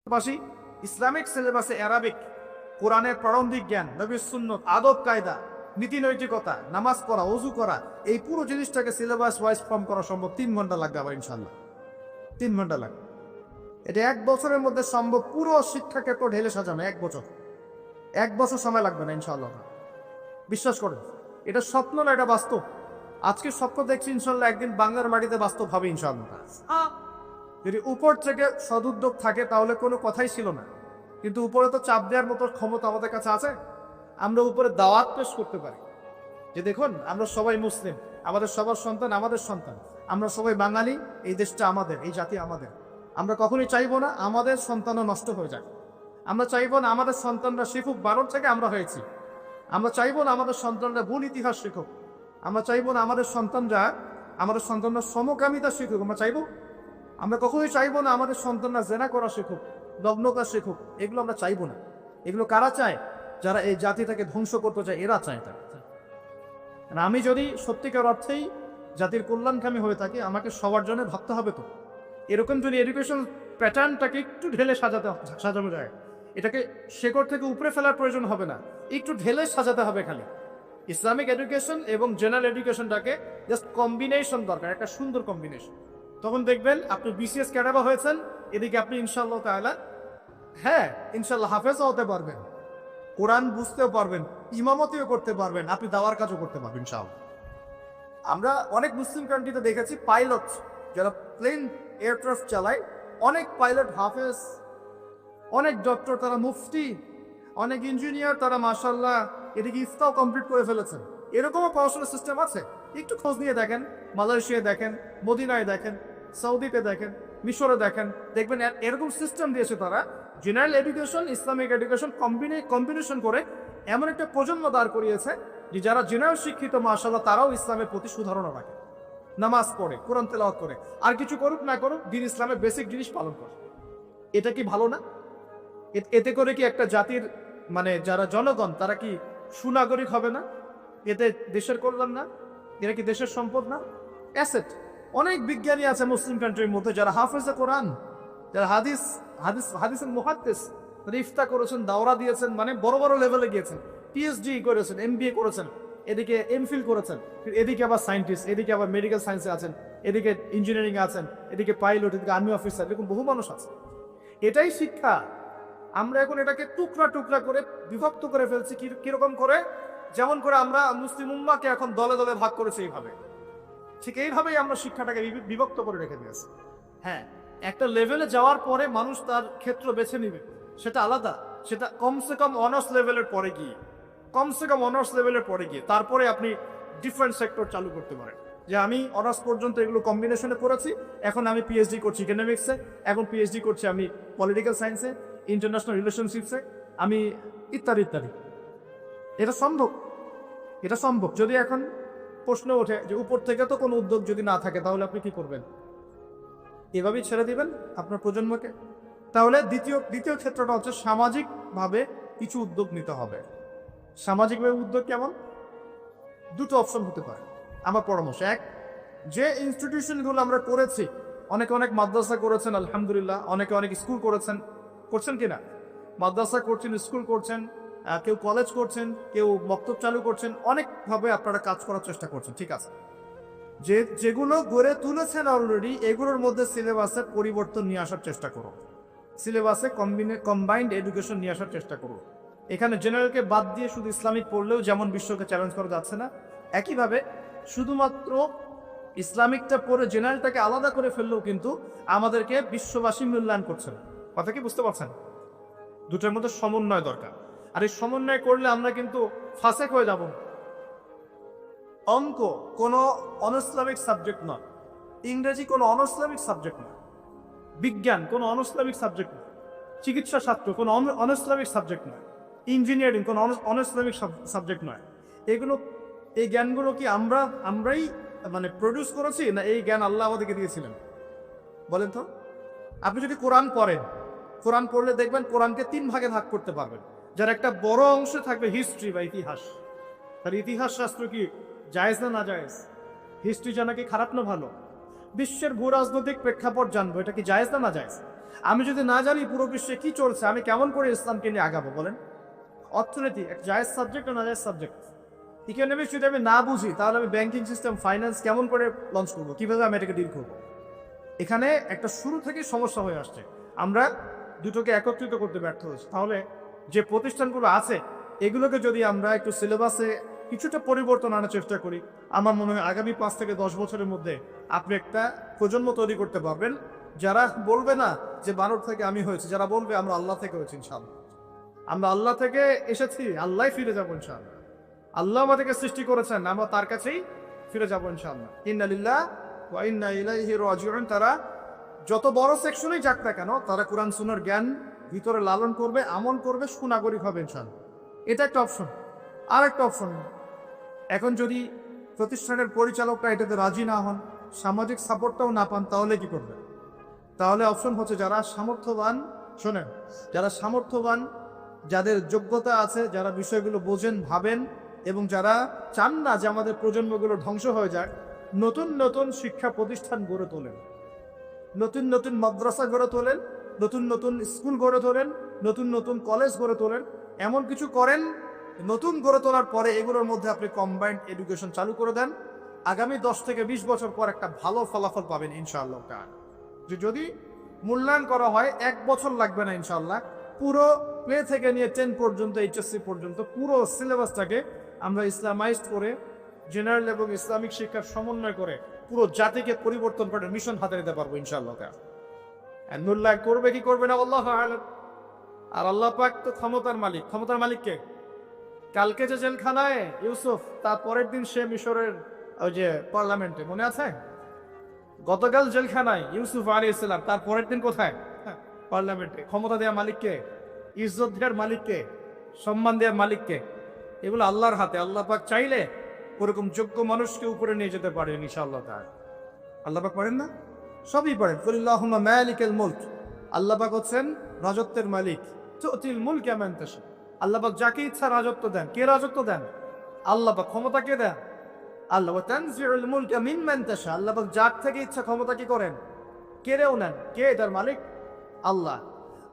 পাশাপাশি ইসলামিক সিলেবাসে অ্যারাবিক, কোরআনের প্রারম্ভিক জ্ঞান, নবীর সুন্নত, আদব কায়দা, নীতি নৈতিকতা, নামাজ পড়া, ওযু করা, এই পুরো জিনিসটাকে সিলেবাস ওয়াইজ ফর্ম করা সম্ভব 3 ঘন্টা লাগবে আবার ইনশাল্লাহ। 3 ঘন্টা লাগবে। এটা 1 বছরের মধ্যে সম্ভব পুরো শিক্ষাক্ষেত্র ঢেলে সাজানো। 1 বছর সময় লাগবে না ইনশাল্লাহ। বিশ্বাস করেন, এটা স্বপ্ন না, এটা বাস্তব। আজকে স্বপ্ন দেখছি, ইনশাল্লাহ একদিন বাংলার মাটিতে বাস্তব হবে ইনশাল্লাহ। যদি উপর থেকে সদুদ্যোগ থাকে তাহলে কোনো কথাই ছিল না, কিন্তু উপরে তো চাপ দেওয়ার মতো ক্ষমতা আমাদের কাছে আছে। আমরা উপরে দাওয়াত পেশ করতে পারি যে দেখুন, আমরা সবাই মুসলিম, আমাদের সবার সন্তান আমাদের সন্তান, আমরা সবাই বাঙালি, এই দেশটা আমাদের, এই জাতি আমাদের। আমরা কখনোই চাইবো না আমাদের সন্তানও নষ্ট হয়ে যাক। আমরা চাইবো না আমাদের সন্তানরা শিখুক ভারত থেকে আমরা হয়েছি। আমরা চাইবো না আমাদের সন্তানরা ভুল ইতিহাস শিখুক। আমরা চাইবো না আমাদের সন্তানরা সমকামিতা শিখুক। আমরা কখনোই চাইবো না আমাদের সন্তানরা জেনা করা শিখুক, লগ্নতা শিখুক। এগুলো আমরা চাইবো না। এগুলো কারা চায়? যারা এই জাতিটাকে ধ্বংস করতে চায়, এরা চায়। আমি যদি সত্যিকার অর্থেই জাতির কল্যাণকামী হয়ে থাকি, আমাকে সবার জন্য ভাবতে হবে। তো এরকম যদি এডুকেশন প্যাটার্নটাকে একটু ঢেলে সাজানো যায়, এটাকে শেকড় থেকে উপরে ফেলার প্রয়োজন হবে না, একটু ঢেলে সাজাতে হবে। খালি ইসলামিক এডুকেশন এবং জেনারেল এডুকেশনটাকে জাস্ট কম্বিনেশন দরকার, একটা সুন্দর কম্বিনেশন। তখন দেখবেন আপনি বিসিএস ক্যাডাবা হয়েছেন, এদিকে আপনি ইনশাআল্লাহ তাআলা ইনশাআল্লাহ হাফেজও হতে পারবেন, কোরআন বুঝতেও পারবেন, ইমামতিও করতে পারবেন, আপনি দাওয়ার কাজও করতে পারবেন ইনশাআল্লাহ। আমরা অনেক মুসলিম কান্ট্রিতে দেখেছি পাইলট যারা প্লেন এয়ারক্রাফট চালায়, অনেক পাইলট হাফেজ, অনেক ডক্টর, তারা মুফতি, অনেক ইঞ্জিনিয়ার, তারা মাশাআল্লাহ এদিকে ইফতাও কমপ্লিট করে ফেলেছেন। এরকমও পড়াশোনার সিস্টেম আছে। একটু খোঁজ নিয়ে দেখেন, মালয়েশিয়ায় দেখেন, মদিনায় দেখেন, সৌদিতে দেখেন, মিশরে দেখেন, দেখবেন এরকম সিস্টেম দিয়েছে তারা। General education, Islamic education combination করে এমন একটা প্রজন্ম দাঁড় করিয়েছে যে যারা জেনারেল শিক্ষিত মাশাআল্লাহ, তারাও ইসলামের প্রতি সুধারণা রাখে, নামাজ পড়ে, কোরআন তেলাওয়াত করে, আর কিছু করুক না করুক, দিন ইসলামের বেসিক জিনিস পালন করে। এটা কি ভালো না? এতে করে কি একটা জাতির যারা জনগণ তারা কি সুনাগরিক হবে না? এতে দেশের কল্যাণ না? এরা কি দেশের সম্পদ না, অ্যাসেট? অনেক বিজ্ঞানী আছে মুসলিম কান্ট্রির মধ্যে যারা হাফেজে কোরআন, যারা হাদিসের মুহাদ্দিস, ইফতা করেছেন, দাওরা দিয়েছেন, বড় বড় লেভেলে গিয়েছেন, পিএইচডি করেছেন, এমবিএ করেছেন, এদিকে এমফিল করেছেন, এদিকে আবার সায়েন্টিস্ট, এদিকে আবার মেডিকেল সায়েন্সে আছেন, এদিকে ইঞ্জিনিয়ারিং আছেন, এদিকে পাইলট, এদিকে আর্মি অফিসার, এরকম বহু মানুষ আছে। এটাই শিক্ষা। আমরা এখন এটাকে টুকরা টুকরা করে বিভক্ত করে ফেলছি। কিরকম করে? যেমন করে আমরা মুসলিম উম্মাহকে এখন দলে দলে ভাগ করেছি, এইভাবে, ঠিক এইভাবেই আমরা শিক্ষাটাকে বিভক্ত করে রেখে দিয়েছি। একটা লেভেলে যাওয়ার পরে মানুষ তার ক্ষেত্র বেছে নিবে, সেটা আলাদা। সেটা কমসে কম অনার্স লেভেলের পরে গিয়ে তারপরে আপনি ডিফারেন্ট সেক্টর চালু করতে পারেন। যে আমি অনার্স পর্যন্ত এগুলো কম্বিনেশনে করেছি, এখন আমি পিএইচডি করছি ইকোনমিক্সে, এখন পিএইচডি করছি আমি পলিটিক্যাল সায়েন্সে, ইন্টারন্যাশনাল রিলেশনশিপসে, আমি ইত্যাদি ইত্যাদি। এটা সম্ভব। যদি এখন প্রশ্ন ওঠে যে উপর থেকে তো কোনো উদ্যোগ যদি না থাকে, তাহলে আপনি কি করবেন? এভাবেই ছেড়ে দিবেন আপনার প্রজন্মকে? তাহলে দ্বিতীয় ক্ষেত্রটা হচ্ছে সামাজিকভাবে কিছু উদ্যোগ নিতে হবে। সামাজিকভাবে উদ্যোগ কেমন? দুটো অপশন হতে পারে আমার পরামর্শ। এক, যে ইনস্টিটিউশনগুলো আমরা করেছি, অনেক মাদ্রাসা করেছেন আলহামদুলিল্লাহ, অনেক স্কুল করছেন কিনা? মাদ্রাসা করছেন, স্কুল করছেন, কেউ কলেজ করছেন, কেউ মক্তব চালু করছেন, অনেকভাবে আপনারা কাজ করার চেষ্টা করছেন, ঠিক আছে। যেগুলো গড়ে তুলেছেন অলরেডি, এগুলোর মধ্যে সিলেবাসের পরিবর্তন নিয়ে আসার চেষ্টা করুন। সিলেবাসে কম্বাইন্ড এডুকেশন নিয়ে আসার চেষ্টা করুন। এখানে জেনারেলকে বাদ দিয়ে শুধু ইসলামিক পড়লেও যেমন বিশ্বকে চ্যালেঞ্জ করা যাচ্ছে না, একইভাবে শুধুমাত্র ইসলামিকটা পড়ে জেনারেলটাকে আলাদা করে ফেললেও কিন্তু আমাদেরকে বিশ্ববাসী মূল্যায়ন করছে না। কথা কি বুঝতে পারছেন? দুটোর মধ্যে সমন্বয় দরকার। আর এই সমন্বয় করলে আমরা কিন্তু ফাসেক হয়ে যাব। অঙ্ক কোনো অনইসলামিক সাবজেক্ট নয়, ইংরেজি কোনো অনইসলামিক সাবজেক্ট নয়, বিজ্ঞান কোনো অনইসলামিক সাবজেক্ট নয়, চিকিৎসা শাস্ত্র কোনো অনইসলামিক সাবজেক্ট নয়, ইঞ্জিনিয়ারিং কোনো অনইসলামিক সাবজেক্ট নয়। এই জ্ঞানগুলো কি আমরাই প্রডিউস করেছি, না এই জ্ঞান আল্লাহ আমাদেরকে দিয়েছিলেন? বলেন তো। আপনি যদি কোরআন পড়লে দেখবেন কোরআনকে 3 ভাগে ভাগ করতে পারবেন, যার একটা বড় অংশে থাকবে হিস্ট্রি বা ইতিহাস। তার ইতিহাস শাস্ত্র কি জায়েজ না জায়েজ? হিস্ট্রি জানা কি খারাপ না ভালো? বিশ্বের ভূ রাজনৈতিক প্রেক্ষাপট জানবো, এটা কি জায়েজ না জায়েজ? আমি যদি না জানি পুরো বিশ্বে কি চলছে, আমি কেমন করে ইসলামকে নিয়ে আগাবো বলেন? অর্থনীতি এক জায়েজ সাবজেক্ট না জায়েজ সাবজেক্ট? ইকোনমিক্স যদি আমি না বুঝি, তাহলে আমি ব্যাংকিং সিস্টেম, ফাইন্যান্স কেমন করে লঞ্চ করবো, কিভাবে আমি এটাকে ডিল করবো? এখানে একটা শুরু থেকে সমস্যা হয়ে আসছে, আমরা দুটোকে একত্রিত করতে ব্যর্থ হয়েছি। তাহলে যে প্রতিষ্ঠানগুলো আছে এগুলোকে যদি আমরা একটু সিলেবাসে কিছুটা পরিবর্তন আনার চেষ্টা করি, আমার মনে হয় আগামী 5 থেকে 10 বছরের মধ্যে আপনি একটা প্রজন্ম তৈরি করতে পারবেন যারা বলবে না যে বানর থেকে আমি হয়েছি, যারা বলবে আমরা আল্লাহ থেকে হয়েছি ইনশাআল্লাহ, আমরা আল্লাহ থেকে এসেছি, আল্লাহ ফিরে যাবো ইনশাআল্লাহ, আল্লাহ আমাদেরকে সৃষ্টি করেছেন, আমরা তার কাছেই ফিরে যাবো ইনশাআল্লাহ। ইন্না লিল্লাহ ওয়া ইন্না ইলাইহি রাজিউন। তারা যত বড় সেকশনেই যাক না কেন, তারা কোরআন সুন্নাহর জ্ঞান ভিতরে লালন করবে, আমল করবে, সুনাগরিক হবে ইনশাআল্লাহ। এটা একটা অপশন। আর একটা অপশন, এখন যদি প্রতিষ্ঠানের পরিচালকরা এটাতে রাজি না হন, সামাজিক সাপোর্টটাও না পান, তাহলে কি করবে? তাহলে অপশন হচ্ছে যারা সামর্থ্যবান, শোনেন, যারা সামর্থ্যবান, যাদের যোগ্যতা আছে, যারা বিষয়গুলো বোঝেন, ভাবেন এবং যারা চান না যে আমাদের প্রজন্মগুলো ধ্বংস হয়ে যাক, নতুন নতুন শিক্ষা প্রতিষ্ঠান গড়ে তোলেন, নতুন নতুন মাদ্রাসা গড়ে তোলেন, নতুন নতুন স্কুল গড়ে তোলেন, নতুন নতুন কলেজ গড়ে তোলেন, এমন কিছু করেন নতুন গড়ে তোলার পরে এগুলোর মধ্যে আপনি কম্বাইন্ড এডুকেশন চালু করে দেন, আগামী 10 থেকে 20 বছর পর একটা ভালো ফলাফল পাবেন ইনশাআল্লাহ। যে যদি মূল্যায়ন করা হয় 1 বছর লাগবে না ইনশাআল্লাহ, পুরো প্লে থেকে নিয়ে 10 পর্যন্ত, এইচএসসি পর্যন্ত পুরো সিলেবাসটাকে আমরা ইসলামাইজড করে, জেনারেল এবং ইসলামিক শিক্ষার সমন্বয় করে পুরো জাতিকে পরিবর্তন করে মিশন হাতে নিতে পারবো ইনশাআল্লাহ। মূল্যায়ন করবে কি করবে না আল্লাহু আ'লাম। আর আল্লাহ পাক তো ক্ষমতার মালিক। ক্ষমতার মালিক কে? কালকে যে জেলখানায় ইউসুফ, তার পরের দিন সে মিশরের ওই যে পার্লামেন্টে, মনে আছে? গতকাল জেলখানায় ইউসুফ আলাইহিস সালাম, তার পরের দিন কোথায়? পার্লামেন্টে। ক্ষমতা দেওয়ার মালিককে, ইজ্জত দেওয়ার মালিককে, সম্মান দেওয়ার মালিককে? এগুলো আল্লাহর হাতে। আল্লাহ পাক চাইলে ওরকম যোগ্য মানুষকে উপরে নিয়ে যেতে পারেন ইনশাআল্লাহ তাআলা। আল্লাহ পাক পারেন না? সবই পারেন। কুলিল্লাহুম্মা মালিকাল মুলক, আল্লাহ পাক হচ্ছেন রাজত্বের মালিক। তুতিল মুলকা মান তাশা, আল্লাহ পাক যাকে ইচ্ছা রাজত্ব দেন। কে রাজত্ব দেন? আল্লাহ পাক। ক্ষমতা কে দেন? আল্লাহ। ওয়া তানজিউল মুলকা মিম্মান তাশা, আল্লাহ পাক যার থেকে ইচ্ছা ক্ষমতা কি করেন? কেড়েও নেন। কে এটার মালিক? আল্লাহ।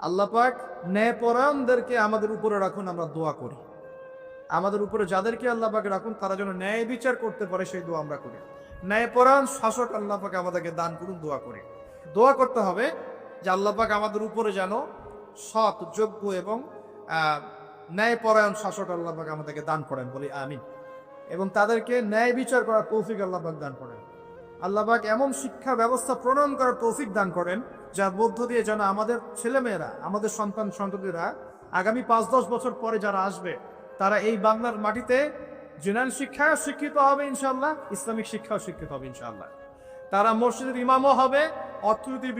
আল্লাহ পাক ন্যায়পরায়ণদেরকে আমাদের উপরে রাখুন, আমরা দোয়া করি। আমাদের উপরে যাদেরকে আল্লাহ পাক রাখুন, তারা যেন ন্যায় বিচার করতে পারে, সেই দোয়া আমরা করি। ন্যায়পরায়ণ শাসক আল্লাহ পাক আমাদেরকে দান করুন, দোয়া করি। দোয়া করতে হবে যে আল্লাহ পাক আমাদের উপরে যেন সৎ, যোগ্য এবং ন্যায়পরায়ণ শাসক আল্লাহ পাক আমাদেরকে দান করেন, বলি আমিন। এবং তাদেরকে ন্যায় বিচার করার তৌফিক আল্লাহ পাক দান করেন। আল্লাহ পাক এমন শিক্ষা ব্যবস্থা প্রণয়ন করার তৌফিক দান করেন, যার মধ্য দিয়ে যেন আমাদের ছেলেমেয়েরা, আমাদের সন্তান সন্ততিরা আগামী 5-10 বছর পরে যারা আসবে, তারা এই বাংলার মাটিতে জেনারেল শিক্ষায় শিক্ষিত হবে ইনশাআল্লাহ, ইসলামিক শিক্ষাও শিক্ষিত হবে ইনশাআল্লাহ। তারা মসজিদের ইমামও হবে, অর্থনীতির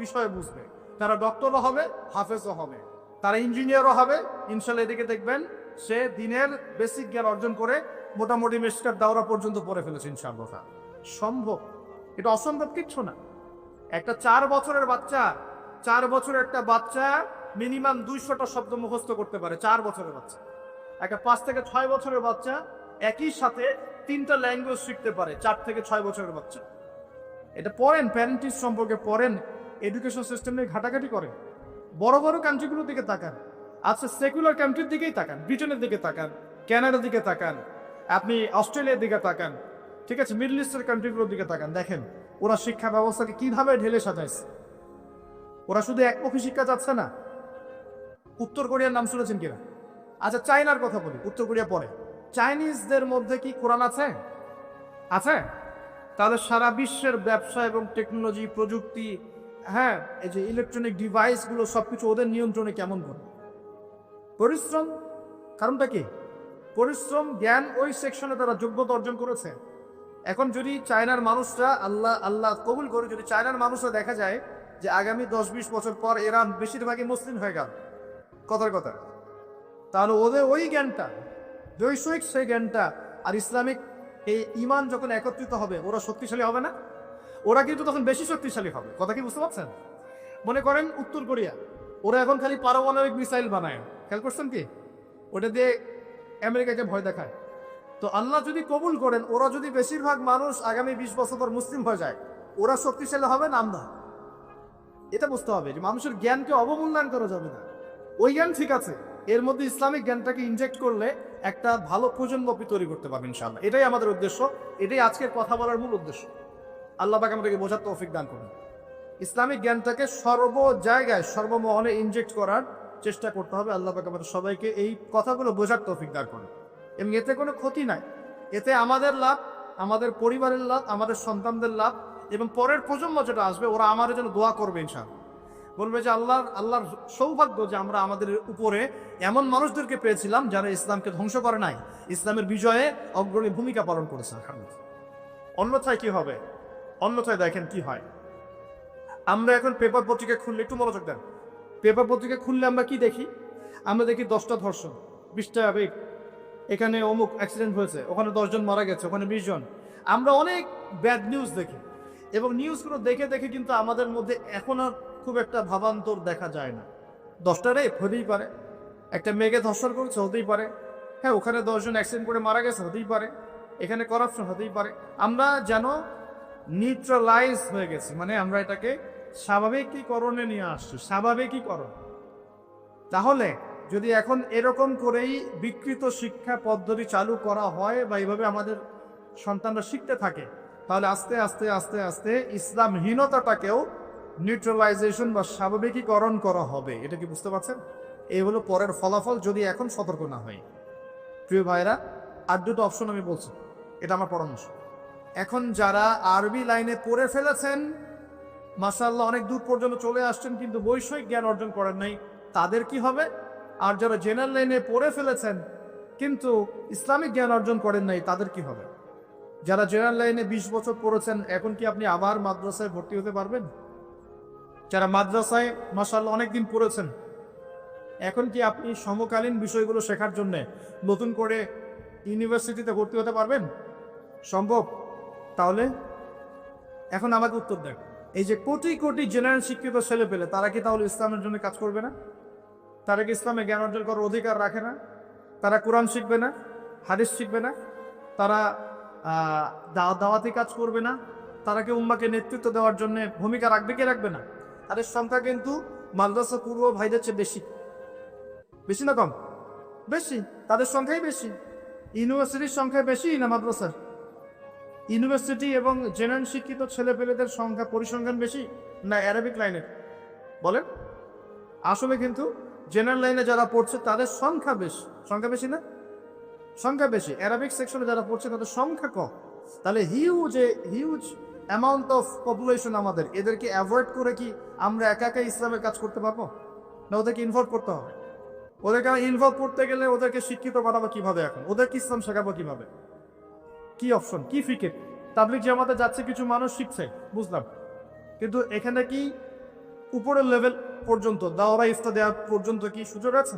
বিষয়ে বুঝবে। তারা ডক্টরও হবে, হাফেজও হবে, তারা ইঞ্জিনিয়ারও হবে ইনশাআল্লাহ। এদিকে দেখবেন সে দিনের বেসিক জ্ঞান অর্জন করে মোটামুটি মেস্টার দাওরা পর্যন্ত পড়ে ফেলেছে ইনশাআল্লাহ। সম্ভব, এটা অসম্ভব কিচ্ছু না। একটা 4 বছরের বাচ্চা, 4 বছরের একটা বাচ্চা মিনিমাম 200টা শব্দ মুখস্থ করতে পারে। 4 বছরের বাচ্চা। একটা 5 থেকে 6 বছরের বাচ্চা একই সাথে 3টা ল্যাঙ্গুয়েজ শিখতে পারে। 4 থেকে 6 বছরের বাচ্চা। এটা পড়েন, প্যারেন্টিস সম্পর্কে পড়েন, এডুকেশন সিস্টেম নিয়ে ঘাটাঘাটি করেন। বড় বড় কান্ট্রিগুলোর দিকে তাকান, আচ্ছা সেকুলার কান্ট্রির দিকেই তাকান, ব্রিটেনের দিকে তাকান, কানাডার দিকে তাকান, আপনি অস্ট্রেলিয়ার দিকে তাকান, ঠিক আছে, মিডল ইস্টের কান্ট্রিগুলোর দিকে তাকান। দেখেন ওরা শিক্ষা ব্যবস্থাকে কিভাবে ঢেলে সাজাইছে। ওরা শুধু একমুখী শিক্ষা চাচ্ছে না। উত্তর কোরিয়ার নাম শুনেছেন কিনা? আচ্ছা চায়নার কথা বলি, উত্তর কোরিয়া পরে। চাইনিজদের মধ্যে কি কোরআন আছে? আছে? তাহলে সারা বিশ্বের ব্যবসা এবং টেকনোলজি, প্রযুক্তি, হ্যাঁ, এই যে ইলেকট্রনিক ডিভাইসগুলো সবকিছু ওদের নিয়ন্ত্রণে কেমন করে? পরিশ্রম। কারণটা কি? পরিশ্রম, জ্ঞান, ওই সেকশনে তারা যোগ্যতা অর্জন করেছে। এখন যদি চায়নার মানুষরা, আল্লাহ কবুল করে, যদি চায়নার মানুষরা দেখা যায় যে আগামী 10-20 বছর পর এরা বেশিরভাগই মুসলিম হয়ে গেল, কথার কথা, তাহলে ওদের ওই জ্ঞানটা, বৈষয়িক সেই জ্ঞানটা আর ইসলামিক এই ইমান যখন একত্রিত হবে, ওরা শক্তিশালী হবে না? ওরা কিন্তু তখন বেশি শক্তিশালী হবে। কথা কি বুঝতে পারছেন? মনে করেন উত্তর কোরিয়া, ওরা এখন খালি পারমাণবিক মিসাইল বানায়, খেয়াল করছেন কি? ওটা দিয়ে আমেরিকাকে ভয় দেখায়। তো আল্লাহ যদি কবুল করেন, ওরা যদি বেশিরভাগ মানুষ আগামী 20 বছর পর মুসলিম হয়ে যায়, ওরা শক্তিশালী হবে না আমরা? এটা বুঝতে হবে যে মানুষের জ্ঞানকে অবমূল্যায়ন করা যাবে না। ওই জ্ঞান ঠিক আছে, এর মধ্যে ইসলামিক জ্ঞানটাকে ইনজেক্ট করলে একটা ভালো প্রজন্ম আপনি তৈরি করতে পারবেন ইনশাআল্লাহ। এটাই আমাদের উদ্দেশ্য, এটাই আজকের কথা বলার মূল উদ্দেশ্য। আল্লাহ পাক আমাদেরকে বোঝার তৌফিক দান করুন। ইসলামিক জ্ঞানটাকে সর্ব জায়গায় সর্বমহলে ইনজেক্ট করার চেষ্টা করতে হবে। আল্লাহ পাক আমাদের সবাইকে এই কথাগুলো বোঝার তৌফিক দান করুন। এবং এতে কোনো ক্ষতি নাই, এতে আমাদের লাভ, আমাদের পরিবারের লাভ, আমাদের সন্তানদের লাভ, এবং পরের প্রজন্ম যেটা আসবে ওরা আমাদের জন্য দোয়া করবে ইনশাআল্লাহ। বলবে যে আল্লাহর সৌভাগ্য যে আমরা আমাদের উপরে এমন মানুষদেরকে পেয়েছিলাম যারা ইসলামকে ধ্বংস করে নাই, ইসলামের বিজয়ে অগ্রণী ভূমিকা পালন করেছে। অন্যথায় কি হবে? অন্যথায় দেখেন কি হয়। আমরা এখন পেপার পত্রিকা খুললে, একটু মনোযোগ দেন, পেপার পত্রিকা খুললে আমরা কি দেখি? আমরা দেখি 10টা ধর্ষণ, 20টা রেপ, এখানে অমুক অ্যাক্সিডেন্ট হয়েছে, ওখানে 10 জন মারা গেছে, ওখানে 20 জন। আমরা অনেক ব্যাড নিউজ দেখি, এবং নিউজগুলো দেখে দেখে কিন্তু আমাদের মধ্যে এখন আর খুব একটা ভাবান্তর দেখা যায় না। 10টা রেপ হতেই পারে, একটা মেয়েকে ধর্ষণ করেছে হতেই পারে, হ্যাঁ ওখানে 10 জন অ্যাক্সিডেন্ট করে মারা গেছে হতেই পারে, এখানে করাপশন হতেই পারে। আমরা যেন নিউট্রালাইজ হয়ে গেছি, মানে আমরা এটাকে স্বাভাবিকীকরণে নিয়ে আসছি, স্বাভাবিকীকরণ। তাহলে যদি এখন এরকম করেই বিকৃত শিক্ষা পদ্ধতি চালু করা হয় বা এইভাবে আমাদের সন্তানরা শিখতে থাকে, তাহলে আস্তে আস্তে আস্তে আস্তে ইসলামহীনতাটাকেও নিউট্রালাইজেশন বা স্বাভাবিকীকরণ করা হবে। এটা কি বুঝতে পারছেন? এই হলো পরের ফলাফল যদি এখন সতর্ক না হয়। প্রিয় ভাইরা, আর দুটো অপশন আমি বলছি, এটা আমার পরামর্শ। এখন যারা আরবি লাইনে পড়ে ফেলেছেন, মাশাআল্লাহ অনেক দূর পর্যন্ত চলে আসছেন, কিন্তু বৈষয়িক জ্ঞান অর্জন করেন নাই, তাদের কি হবে? আর যারা জেনারেল লাইনে পড়ে ফেলেছেন কিন্তু ইসলামিক জ্ঞান অর্জন করেন নাই, তাদের কি হবে? যারা জেনারেল লাইনে 20 বছর পড়েছেন, এখন কি আপনি আবার মাদ্রাসায় ভর্তি হতে পারবেন? যারা মাদ্রাসায় মাশাআল্লাহ অনেকদিন পড়েছেন, এখন কি আপনি সমকালীন বিষয়গুলো শেখার জন্য নতুন করে ইউনিভার্সিটিতে ভর্তি হতে পারবেন? সম্ভব? তাহলে এখন আমাকে উত্তর দেন, এই যে কোটি কোটি জেনারেল শিক্ষিত ছেলে পেলে, তারা কি তাহলে ইসলামের জন্য কাজ করবে না? তারা কি ইসলামে জ্ঞান অর্জন করার অধিকার রাখে না? তারা কোরআন শিখবে না? হাদিস শিখবে না? তারা দাওয়াতি কাজ করবে না? তারা কি উম্মাকে নেতৃত্ব দেওয়ার জন্য ভূমিকা রাখবে কি রাখবে না? তাদের সংখ্যা কিন্তু মাদ্রাসা পূর্ব ভাইদের চেয়ে বেশি। বেশি না কম? বেশি, তাদের সংখ্যাই বেশি। ইউনিভার্সিটির সংখ্যা বেশি না মাদ্রাসার? ইউনিভার্সিটি এবং জেনারেল শিক্ষিত ছেলেপেলেদের সংখ্যা পরিসংখ্যান বেশি না অ্যারাবিক লাইনের? বলেন। আসলে কিন্তু জেনারেল লাইনে যারা পড়ছে তাদের সংখ্যা বেশি। সংখ্যা বেশি না? সংখ্যা বেশি। অ্যারাবিক সেকশনে যারা পড়ছে তাদের সংখ্যা কম। তাহলে হিউজ অ্যামাউন্ট অফ পপুলেশন আমাদের, এদেরকে অ্যাভয়েড করে কি আমরা একা একা ইসলামের কাজ করতে পারবো না? ওদেরকে ইনভলভ করতে হবে। ওদেরকে ইনভলভ করতে গেলে ওদেরকে শিক্ষিত বানাবো কিভাবে? এখন ওদেরকে ইসলাম শেখাবো কিভাবে? কি অপশন, কি ফিকির? তাবলিগ জামাতে যাচ্ছে, কিছু মানুষ শিখছে, বুঝলাম, কিন্তু এখানে কি উপরের লেভেল পর্যন্ত দাওরা ইফতা দেওয়া পর্যন্ত কি সুযোগ আছে?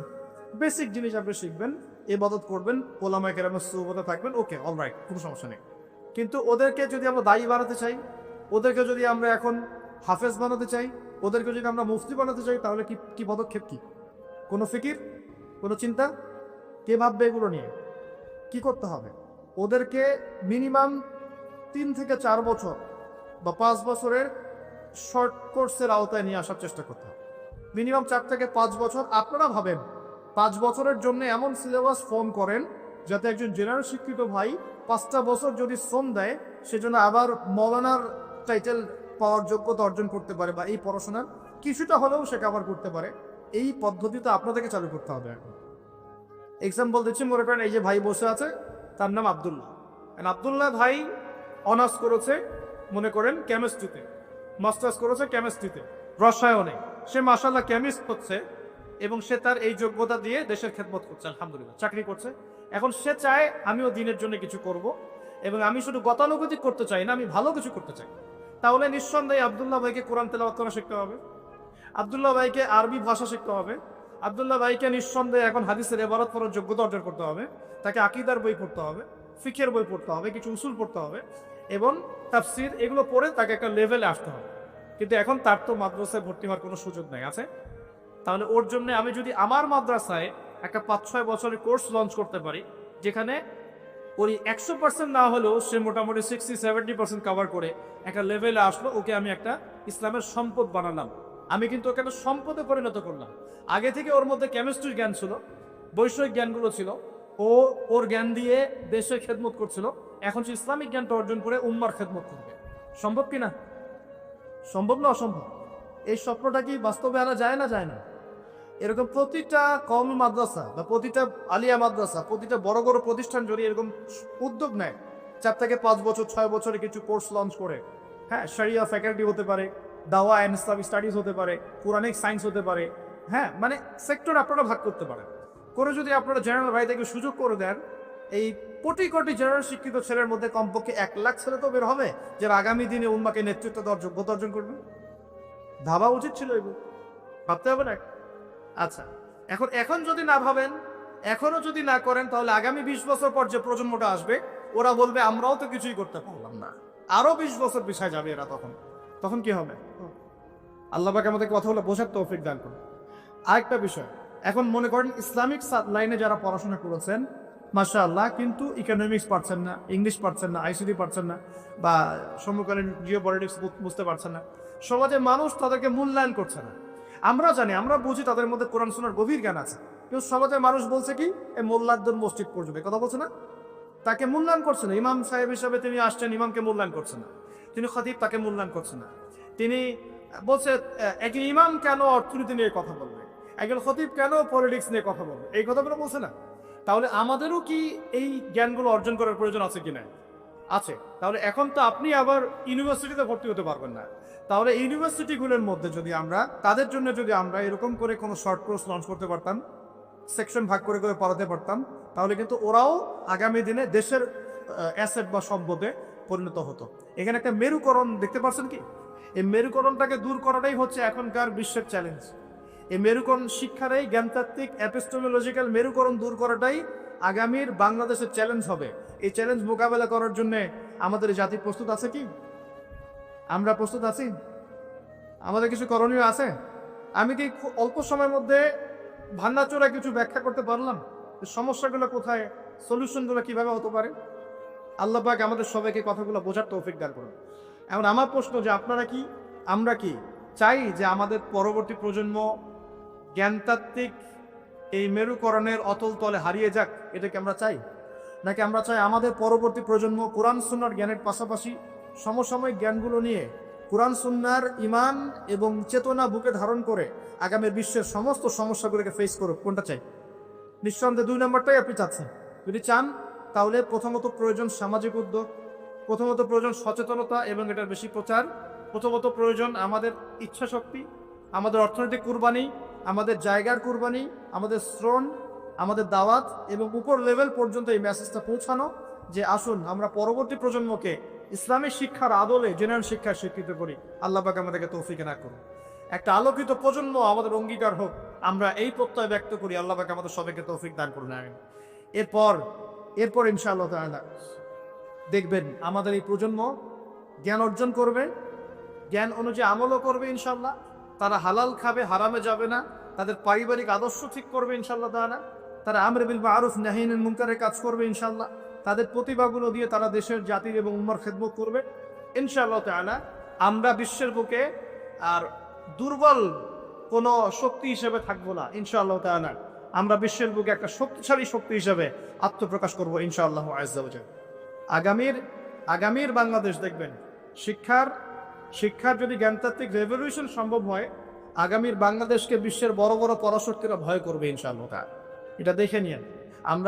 বেসিক জিনিস আপনি শিখবেন, ইবাদত করবেন, ওলামায়ে কেরামের সুহবতে থাকবেন, ওকে অলরাইট, কোনো সমস্যা নেই। কিন্তু ওদেরকে যদি আমরা দায়ী বানাতে চাই, ওদেরকে যদি আমরা এখন হাফেজ বানাতে চাই, ওদেরকে যদি আমরা মুফতি বানাতে চাই, তাহলে কি পদক্ষেপ? কি কোনো ফিকির, কোনো চিন্তা? কে ভাববে এগুলো নিয়ে? কি করতে হবে? ওদেরকে মিনিমাম 3 থেকে 4 বছর বা 5 বছরের শর্ট কোর্সের আওতায় নিয়ে আসার চেষ্টা করতে হবে। মিনিমাম 4 থেকে 5 বছর। আপনারা ভাবেন 5 বছরের জন্য এমন সিলেবাস ফর্ম করেন যাতে একজন জেনারেল শিক্ষিত ভাই 5টা বছর যদি শ্রম দেয়, সেজন্য আবার মৌলানার টাইটেল পাওয়ার যোগ্যতা অর্জন করতে পারে, বা এই পড়াশোনার কিছুটা হলেও সে কভার করতে পারে। এই পদ্ধতিটা আপনাদেরকে চালু করতে হবে। এখন এক্সাম্পল দিচ্ছি, মনে করেন এই যে ভাই বসে আছে, তার নাম আব্দুল্লাহ। আব্দুল্লাহ ভাই অনার্স করেছে মনে করেন কেমিস্ট্রিতে, মাস্টার্স করেছে কেমিস্ট্রিতে, রসায়নে। সে মাশাআল্লাহ কেমিস্ট হচ্ছে এবং সে তার এই যোগ্যতা দিয়ে দেশের খেদমত করছে, আলহামদুলিল্লাহ, চাকরি করছে। এখন সে চায় আমিও দিনের জন্য কিছু করব, এবং আমি শুধু গতানুগতিক করতে চাই না, আমি ভালো কিছু করতে চাই। তাহলে নিঃসন্দেহে আব্দুল্লাহ ভাইকে কোরআন তেলাওয়াত করা শিখতে হবে, আব্দুল্লাহ ভাইকে আরবি ভাষা শিখতে হবে, আব্দুল্লাহ ভাইকে নিঃসন্দেহে এখন হাদিসের ইবারত পড়ার যোগ্যতা অর্জন করতে হবে, তাকে আকীদার বই পড়তে হবে, ফিকহের বই পড়তে হবে, কিছু উসুল পড়তে হবে, এবং তাফসীর, এগুলো পড়ে তাকে একটা লেভেলে আসতে হবে। কিন্তু এখন তার তো মাদ্রাসায় ভর্তি হওয়ার কোনো সুযোগ নাই, আছে? তাহলে ওর জন্য আমি যদি আমার মাদ্রাসায় একটা 5-6 বছরের কোর্স লঞ্চ করতে পারি, যেখানে ওই 100% না হলেও সে মোটামুটি 60-70% কভার করে একটা লেভেলে আসলো, ওকে আমি একটা ইসলামের সম্পদ বানালাম, আমি কিন্তু ওকে একটা সম্পদে পরিণত করলাম। আগে থেকে ওর মধ্যে কেমিস্ট্রির জ্ঞান ছিল, বৈষয়িক জ্ঞানগুলো ছিল, ও ওর জ্ঞান দিয়ে দেশের খেদমত করছিল। এখন সে ইসলামিক জ্ঞানটা অর্জন করে উম্মার খেদমত করবে। সম্ভব কিনা? সম্ভব না অসম্ভব? এই স্বপ্নটা কি বাস্তবে আনা যায় না, যায় না? এরকম প্রতিটা কওমি মাদ্রাসা বা প্রতিটা আলিয়া মাদ্রাসা, প্রতিটা বড় বড় প্রতিষ্ঠান যদি এরকম উদ্যোগ নেয়, 4 থেকে 5 বছর 6 বছরে কিছু কোর্স লঞ্চ করে, হ্যাঁ, শরিয়া ফ্যাকাল্টি হতে পারে, দাওয়া অ্যান্ড ইসলামিক স্টাডিজ হতে পারে, কোরআনিক সায়েন্স হতে পারে, হ্যাঁ, মানে সেক্টর আপনারা ভাগ করতে পারেন করে যদি আপনারা জেনারেল ভাইদেরকে সুযোগ করে দেন, এই কোটি কোটি জেনারেল শিক্ষিত ছেলের মধ্যে কমপক্ষে 1 লাখ ছেলে তো বের হবে যারা আগামী দিনে উম্মাকে নেতৃত্ব দেওয়ার যোগ্যতা অর্জন করবে। ভাবা উচিত ছিল এগুলো, ভাবতে হবে না? আচ্ছা, এখন যদি না ভাবেন, এখনো যদি না করেন, তাহলে আগামী 20 বছর পর যে প্রজন্মটা আসবে ওরা বলবে আমরাও তো কিছুই করতে পারলাম না। আরো 20 বছর পিছায় যাবে এরা। তখন কি হবে? আল্লাহ পাক আমাদের কথা হলো বোঝার তৌফিক দান করুন। আরেকটা বিষয়, এখন মনে করেন ইসলামিক লাইনে যারা পড়াশোনা করেছেন মাশাআল্লাহ, কিন্তু ইকোনমিক্স পারছেন না, ইংলিশ পারছেন না, আইসিটি পারছেন না, বা সমকালীন জিও পলিটিক্স বুঝতে পারছেন না, সমাজে মানুষ তাদেরকে মূল্যায়ন করছে না। আমরা জানি, আমরা বুঝি তাদের মধ্যে কোরআন সুন্নাহর গভীর জ্ঞান আছে, কিন্তু সমাজের মানুষ বলছে কি, এই মোল্লাদ্দুর মসজিদ পড়বে, কথা বলছে না, তাকে মূল্যায়ন করছে না। ইমাম সাহেব হিসাবে তিনি আসছেন, ইমামকে মূল্যায়ন করছে না। তিনি খতিব, তাকে মূল্যায়ন করছে না। তিনি বলছে একজন ইমাম কেন অর্থনীতি নিয়ে কথা বলবে, একজন খতিব কেন পলিটিক্স নিয়ে কথা বলবে, এই কথাগুলো বলছে না। তাহলে আমাদেরও কি এই জ্ঞানগুলো অর্জন করার প্রয়োজন আছে কিনা? আছে। তাহলে এখন তো আপনি আবার ইউনিভার্সিটিতে ভর্তি হতে পারবেন না। তাহলে ইউনিভার্সিটিগুলোর মধ্যে যদি আমরা তাদের জন্য যদি আমরা এরকম করে কোনো শর্ট কোর্স লঞ্চ করতে পারতাম, সেকশন ভাগ করে করে পড়াতে পারতাম, তাহলে কিন্তু ওরাও আগামী দিনে দেশের অ্যাসেট বা সম্পদে পরিণত হতো। এখানে একটা মেরুকরণ দেখতে পাচ্ছেন কি? এই মেরুকরণটাকে দূর করাটাই হচ্ছে এখনকার বিশ্বের চ্যালেঞ্জ। এই মেরুকরণ শিক্ষার, এই জ্ঞানতাত্ত্বিক এপিস্টেমোলজিক্যাল মেরুকরণ দূর করাটাই আগামীর বাংলাদেশের চ্যালেঞ্জ হবে। এই চ্যালেঞ্জ মোকাবেলা করার জন্য আমাদের জাতি প্রস্তুত আছে কি? আমরা প্রস্তুত আছি? আমাদের কিছু করণীয় আছে? আমি কি অল্প সময়ের মধ্যে ভান্নাচোরা কিছু ব্যাখ্যা করতে পারলাম সমস্যাগুলো কোথায়, সলিউশনগুলো কিভাবে হতে পারে? আল্লাহ পাক আমাদের সবাইকে কথাগুলো বোঝার তৌফিক দান করুন। এখন আমার প্রশ্ন যে আপনারা কি, আমরা কি চাই যে আমাদের পরবর্তী প্রজন্ম জ্ঞানতাত্ত্বিক এই মেরুকরণের অতল তলে হারিয়ে যাক? এটা কি আমরা চাই? নাকি আমরা চাই আমাদের পরবর্তী প্রজন্ম কোরআন সুন্নাহর জ্ঞানের পাশাপাশি সমসাময়িক জ্ঞানগুলো নিয়ে কোরআন সুন্নাহর ঈমান এবং চেতনা বুকে ধারণ করে আগামী বিশ্বের সমস্ত সমস্যাগুলোকে ফেস করুক? কোনটা চাই? নিঃসন্দেহে 2 নম্বরটাই আপনি চাচ্ছেন। যদি চান তাহলে প্রথমত প্রয়োজন সামাজিক উদ্যোগ, প্রথমত প্রয়োজন সচেতনতা এবং এটার বেশি প্রচার, প্রথমত প্রয়োজন আমাদের ইচ্ছা শক্তি, আমাদের অর্থনৈতিক কুরবানি, আমাদের জায়গার কুরবানি, আমাদের শ্রম, আমাদের দাওয়াত এবং উপর লেভেল পর্যন্ত এই মেসেজটা পৌঁছানো যে আসুন আমরা পরবর্তী প্রজন্মকে ইসলামিক শিক্ষার আদলে জেনারেল শিক্ষার শিক্ষিত করি। আল্লাহ পাক আমাদেরকে তৌফিক না করুন। একটা আলোকিত প্রজন্ম আমাদের অঙ্গীকার হোক, আমরা এই প্রত্যয় ব্যক্ত করি। আল্লাহ পাক আমাদের সবাইকে তৌফিক দান করুন। আমিন। এরপর ইনশাআল্লাহ তাআলা দেখবেন আমাদের এই প্রজন্ম জ্ঞান অর্জন করবে, জ্ঞান অনুযায়ী আমলও করবে ইনশাআল্লাহ। তারা হালাল খাবে, হারামে যাবে না। তাদের পারিবারিক আদর্শ ঠিক করবে ইনশাআল্লাহ তাআলা। তারা আমর বিল মারুফ নাহি আনিল মুনকারের কাজ করবে ইনশাআল্লাহ। তাদের প্রতিভাগুলো দিয়ে তারা দেশের, জাতির এবং উম্মার খেদমত করবে ইনশাআল্লাহ তাআলা। আমরা বিশ্বের বুকে আর দুর্বল কোনো শক্তি হিসেবে থাকবো না ইনশাআল্লাহ তাআলা। আমরা বিশ্বের বুকে একটা শক্তিশালী শক্তি হিসেবে আত্মপ্রকাশ করবো ইনশাআল্লাহ আযজা ওয়া জাল। আগামীর বাংলাদেশ দেখবেন শিক্ষার যদি জ্ঞানতাত্ত্বিক রেভলিউশন সম্ভব হয়, আগামীর বাংলাদেশকে বিশ্বের বড় বড় পরাশক্তিরা ভয় করবে ইনশাআল্লাহ। এটা দেখে নিন।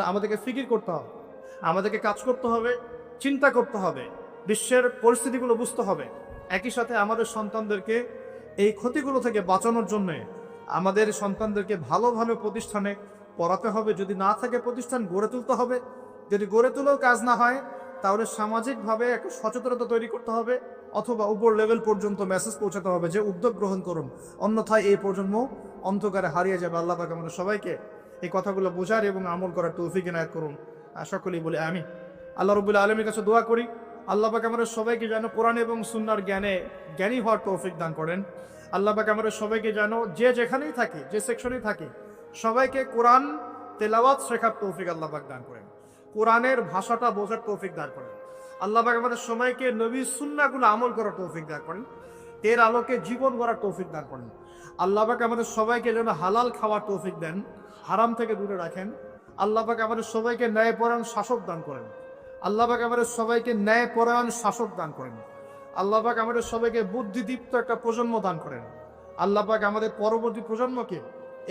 আমাদেরকে ফিকির করতে হবে, আমাদেরকে কাজ করতে হবে, চিন্তা করতে হবে, বিশ্বের পরিস্থিতিগুলো বুঝতে হবে। একই সাথে আমাদের সন্তানদেরকে এই ক্ষতিগুলো থেকে বাঁচানোর জন্য আমাদের সন্তানদেরকে ভালো ভালো প্রতিষ্ঠানে পড়াতে হবে। যদি না থাকে প্রতিষ্ঠান, গড়ে তুলতে হবে। যদি গড়ে তুলেও কাজ না হয়, তাহলে সামাজিকভাবে একটা সচেতনতা তৈরি করতে হবে, অথবা উপর লেভেল পর্যন্ত মেসেজ পৌঁছাতে হবে যে উদ্যোগ গ্রহণ করুন, অন্যথায় এই প্রজন্ম অন্ধকারে হারিয়ে যাবে। আল্লাহ পাক আমাদের সবাইকে এই কথাগুলো বোঝার এবং আমল করার তৌফিক ইনায়াত করুন। সকলেই বলি আমিন। আল্লাহ রাব্বুল আলামিনের কাছে দোয়া করি আল্লাহ পাক আমাদের সবাইকে যেন কোরআন এবং সুন্নাহর জ্ঞানী হওয়ার তৌফিক দান করেন। আল্লাহ পাক আমাদের সবাইকে যেন যে যেখানেই থাকি, যে সেকশনেই থাকি, সবাইকে কোরআন তেলাওয়াত শেখার তৌফিক আল্লাহ পাক দান করেন। কোরআনের ভাষাটা বোঝার তৌফিক দান করেন। আল্লাহ পাক আমাদের সবাইকে নবীর সুন্নাহগুলো আমল করার তৌফিক দান করেন। এর আলোকে জীবন গড়ার তৌফিক দান করেন। আল্লাহ পাক আমাদের সবাইকে যেন হালাল খাওয়ার তৌফিক দেন, হারাম থেকে দূরে রাখেন। আল্লাহ পাক আমাদের সবাইকে ন্যায়পরায়ণ শাসক দান করেন। আল্লাহ পাক আমাদের সবাইকে ন্যায়পরায়ণ শাসক দান করেন। আল্লাহ পাক আমাদের সবাইকে বুদ্ধিদীপ্ত একটা প্রজন্ম দান করেন। আল্লাহ পাক আমাদের পরবর্তী প্রজন্মকে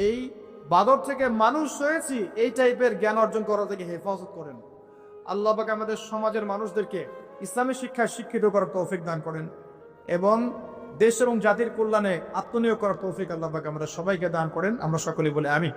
এই বাদর থেকে মানুষ হয়েছি এই টাইপের জ্ঞান অর্জন করা থেকে হেফাজত করেন। আল্লাহ পাক আমাদের সমাজের মানুষদেরকে ইসলামী শিক্ষায় শিক্ষিত করার তৌফিক দান করেন এবং দেশ এবং জাতির কল্যাণে আত্মনিয়োগ করার তৌফিক আল্লাহ পাক আমাদের সবাইকে দান করেন। আমরা সকলেই বলে আমিন।